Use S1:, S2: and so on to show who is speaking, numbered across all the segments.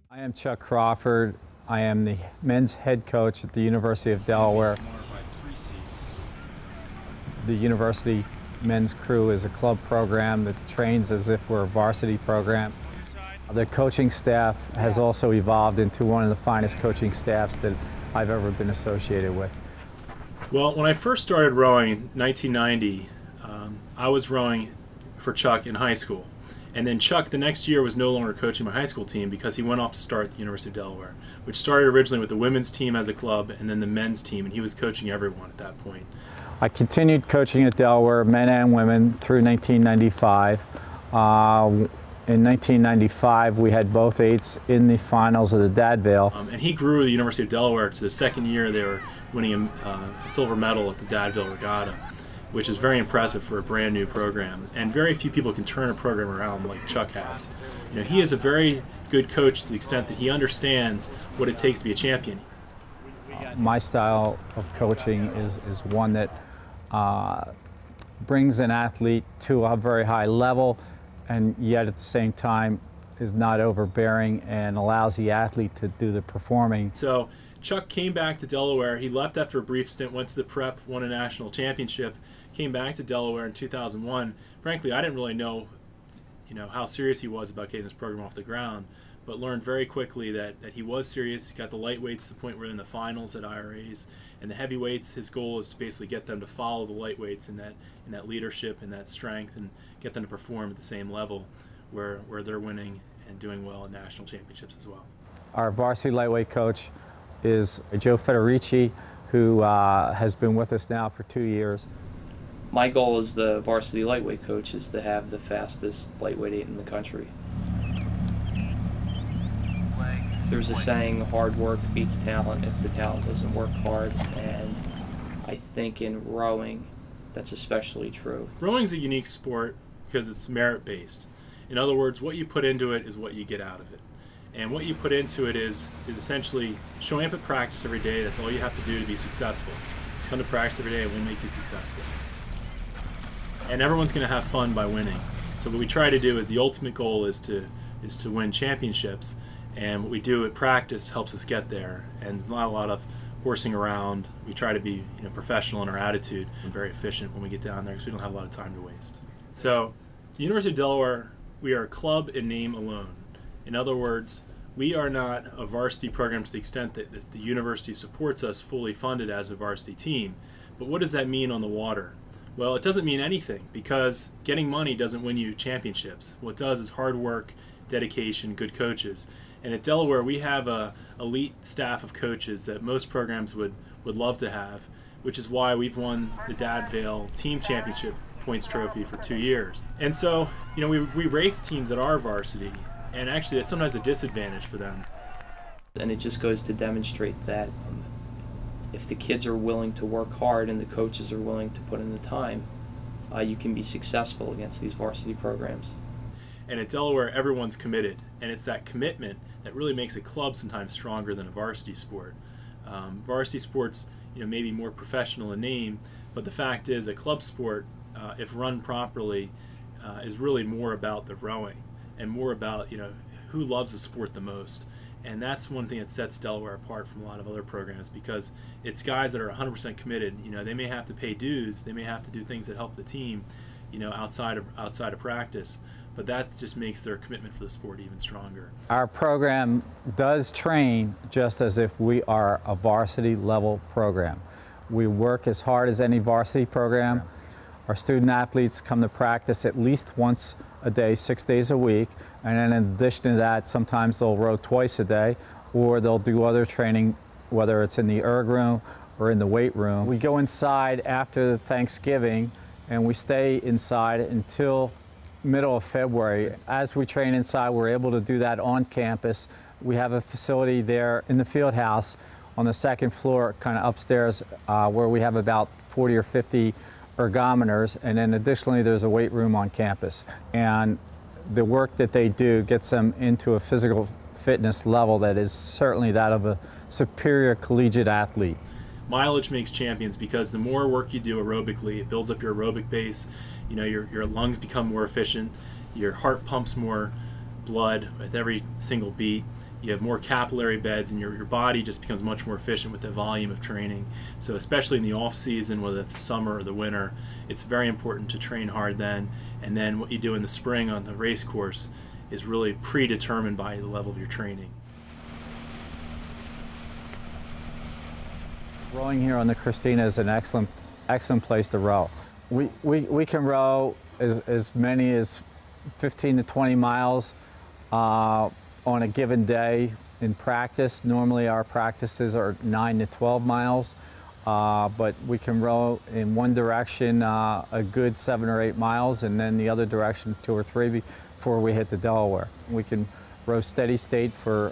S1: I am Chuck Crawford. I am the men's head coach at the University of Delaware. The University men's crew is a club program that trains as if we're a varsity program. The coaching staff has also evolved into one of the finest coaching staffs that I've ever been associated with.
S2: Well, when I first started rowing in 1990, I was rowing for Chuck in high school. And then Chuck, the next year, was no longer coaching my high school team because he went off to start the University of Delaware, which started originally with the women's team as a club and then the men's team, and he was coaching everyone at that point.
S1: I continued coaching at Delaware, men and women, through 1995. In 1995, we had both eights in the finals of the Dad Vail.
S2: And he grew the University of Delaware to the second year they were winning a silver medal at the Dad Vail regatta, which is very impressive for a brand new program. And very few people can turn a program around like Chuck has. You know, he is a very good coach to the extent that he understands what it takes to be a champion.
S1: My style of coaching is one that brings an athlete to a very high level, and yet at the same time is not overbearing and allows the athlete to do the performing.
S2: So Chuck came back to Delaware. He left after a brief stint, went to the prep, won a national championship, came back to Delaware in 2001. Frankly, I didn't really know, how serious he was about getting this program off the ground, but learned very quickly that he was serious. He got the lightweights to the point where in the finals at IRAs, and the heavyweights, his goal is to basically get them to follow the lightweights in that leadership and that strength, and get them to perform at the same level where they're winning and doing well in national championships as well.
S1: Our varsity lightweight coach is Joe Federici, who has been with us now for 2 years.
S3: My goal as the varsity lightweight coach is to have the fastest lightweight eight in the country. There's a saying, hard work beats talent if the talent doesn't work hard, and I think in rowing that's especially true.
S2: Rowing's a unique sport because it's merit-based. In other words, what you put into it is what you get out of it. And what you put into it is essentially showing up at practice every day. That's all you have to do to be successful. Just come to practice every day and we'll make you successful. And everyone's going to have fun by winning. So what we try to do is the ultimate goal is to win championships. And what we do at practice helps us get there. And not a lot of horsing around. We try to be professional in our attitude and very efficient when we get down there because we don't have a lot of time to waste. So the University of Delaware, we are a club in name alone. In other words, we are not a varsity program to the extent that the university supports us fully funded as a varsity team. But what does that mean on the water? Well, it doesn't mean anything because getting money doesn't win you championships. What it does is hard work, dedication, good coaches. And at Delaware, we have a elite staff of coaches that most programs would love to have, which is why we've won the Dad Vail team championship points trophy for 2 years. And so, we race teams that are varsity, and actually that's sometimes a disadvantage for them.
S3: And it just goes to demonstrate that if the kids are willing to work hard and the coaches are willing to put in the time, you can be successful against these varsity programs.
S2: And at Delaware, everyone's committed, and it's that commitment that really makes a club sometimes stronger than a varsity sport. Varsity sports, may be more professional in name, but the fact is a club sport, if run properly, is really more about the rowing and more about who loves the sport the most. And that's one thing that sets Delaware apart from a lot of other programs because it's guys that are 100% committed. They may have to pay dues, they may have to do things that help the team, outside of practice. But that just makes their commitment for the sport even stronger.
S1: Our program does train just as if we are a varsity level program. We work as hard as any varsity program. Our student athletes come to practice at least once a day, 6 days a week. And then in addition to that, sometimes they'll row twice a day, or they'll do other training, whether it's in the erg room or in the weight room. We go inside after Thanksgiving, and we stay inside until middle of February. As we train inside, we're able to do that on campus. We have a facility there in the field house on the second floor, kind of upstairs, where we have about 40 or 50 ergometers, and then additionally there's a weight room on campus. And the work that they do gets them into a physical fitness level that is certainly that of a superior collegiate athlete.
S2: Mileage makes champions, because the more work you do aerobically, it builds up your aerobic base. Your lungs become more efficient, your heart pumps more blood with every single beat, you have more capillary beds, and your body just becomes much more efficient with the volume of training. So especially in the off season, whether it's the summer or the winter, it's very important to train hard then. And then what you do in the spring on the race course is really predetermined by the level of your training.
S1: Rowing here on the Christina is an excellent place to row. We can row as many as 15 to 20 miles on a given day in practice. Normally our practices are 9 to 12 miles, but we can row in one direction a good 7 or 8 miles, and then the other direction 2 or 3 before we hit the Delaware. We can row steady state for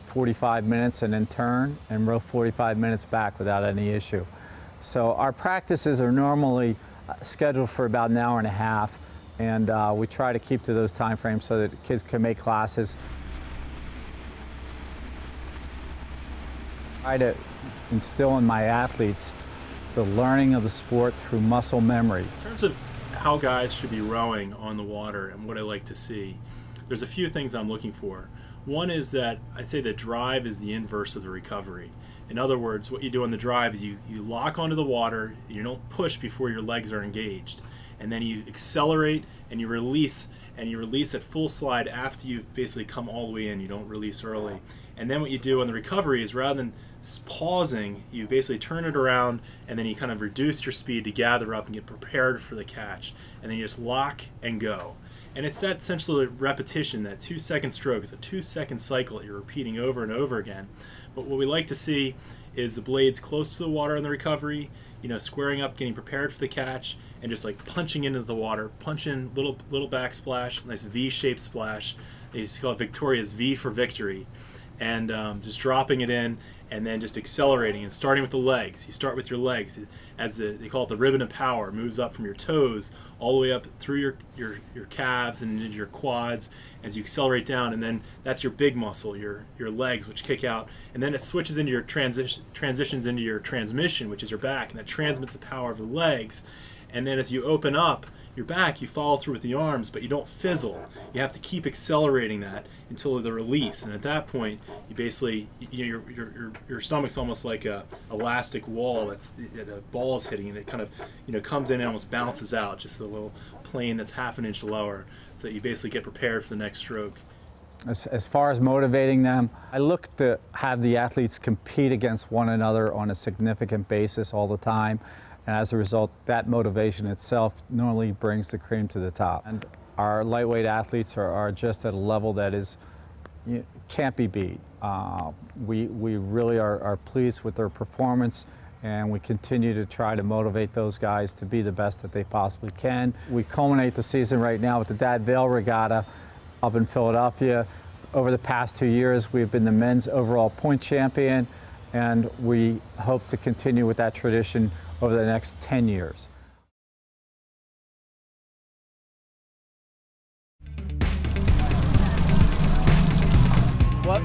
S1: 45 minutes and then turn and row 45 minutes back without any issue. So our practices are normally scheduled for about an hour and a half, and we try to keep to those time frames so that kids can make classes. I try to instill in my athletes the learning of the sport through muscle memory.
S2: In terms of how guys should be rowing on the water and what I like to see, there's a few things I'm looking for. One is that I say the drive is the inverse of the recovery. In other words, what you do on the drive is you lock onto the water, you don't push before your legs are engaged, and then you accelerate and you release at full slide after you've basically come all the way in. You don't release early. And then what you do on the recovery is, rather than pausing, you basically turn it around, and then you kind of reduce your speed to gather up and get prepared for the catch, and then you just lock and go. And it's that essentially repetition, that 2-second stroke. It's a 2-second cycle that you're repeating over and over again. But what we like to see is the blades close to the water in the recovery, squaring up, getting prepared for the catch, and just like punching into the water, punch in, little backsplash, nice V-shaped splash. They used to call it Victoria's V for victory. And just dropping it in, and then just accelerating and starting with the legs. You start with your legs, as they call it the ribbon of power. It moves up from your toes all the way up through your calves and into your quads as you accelerate down, and then that's your big muscle, your legs, which kick out, and then it switches into your transitions into your transmission, which is your back, and that transmits the power of the legs. And then as you open up your back, you follow through with the arms, but you don't fizzle. You have to keep accelerating that until the release, and at that point, you basically, your stomach's almost like a elastic wall that a ball is hitting, and it kind of comes in and almost bounces out, just a little plane that's half an inch lower, so that you basically get prepared for the next stroke.
S1: As far as motivating them, I look to have the athletes compete against one another on a significant basis all the time. And as a result, that motivation itself normally brings the cream to the top. And our lightweight athletes are just at a level that is can't be beat. We really are pleased with their performance, and we continue to try to motivate those guys to be the best that they possibly can. We culminate the season right now with the Dad Vail regatta up in Philadelphia. Over the past 2 years, we've been the men's overall point champion, and we hope to continue with that tradition over the next 10 years. What?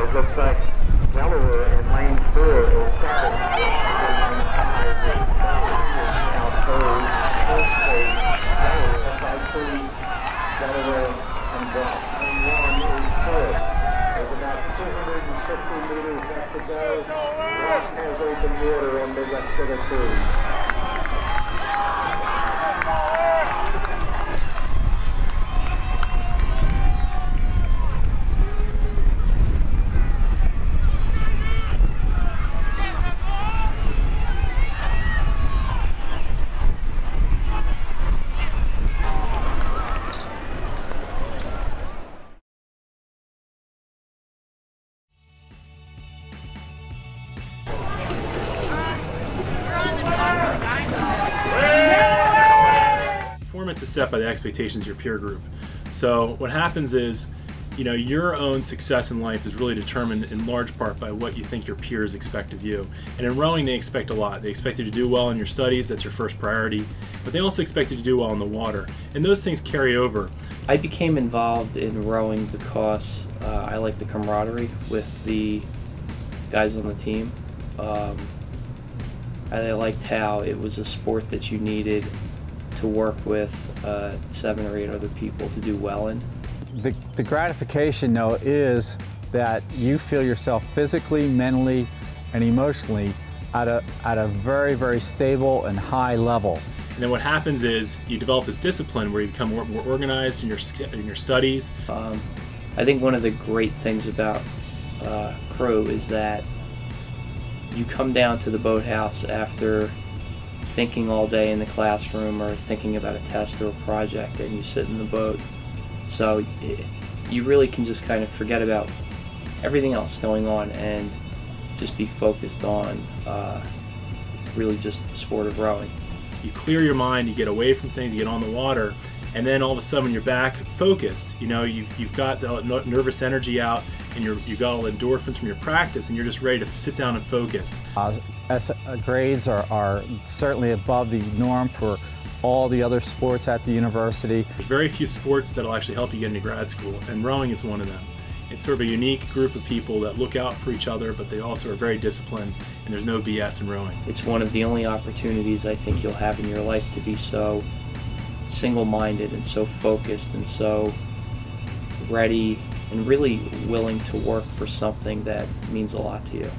S4: It looks like Delaware in lane 4 is second. Lane 5 is now third. First place, Delaware, SIC, Delaware, and Brock. Lane 1 is third. There's about 250 meters left to go. Brock has open water on the rest of the crew.
S2: Performance is set by the expectations of your peer group. So what happens is, your own success in life is really determined in large part by what you think your peers expect of you. And in rowing, they expect a lot. They expect you to do well in your studies, that's your first priority, but they also expect you to do well in the water. And those things carry over. I
S3: became involved in rowing because I like the camaraderie with the guys on the team. I liked how it was a sport that you needed to work with 7 or 8 other people to do well in.
S1: The gratification, though, is that you feel yourself physically, mentally, and emotionally at a very, very stable and high level.
S2: And then what happens is you develop this discipline where you become more organized in your studies.
S3: I think one of the great things about crew is that you come down to the boathouse after thinking all day in the classroom or thinking about a test or a project, and you sit in the boat. So you really can just kind of forget about everything else going on and just be focused on really just the sport of rowing.
S2: You clear your mind, you get away from things, you get on the water, and then all of a sudden when you're back focused, you've got the nervous energy out, and you've got all the endorphins from your practice, and you're just ready to sit down and focus.
S1: Grades are certainly above the norm for all the other sports at the university.
S2: There's very few sports that'll actually help you get into grad school, and rowing is one of them. It's sort of a unique group of people that look out for each other, but they also are very disciplined, and there's no BS in rowing.
S3: It's one of the only opportunities I think you'll have in your life to be so single-minded and so focused and so ready and really willing to work for something that means a lot to you.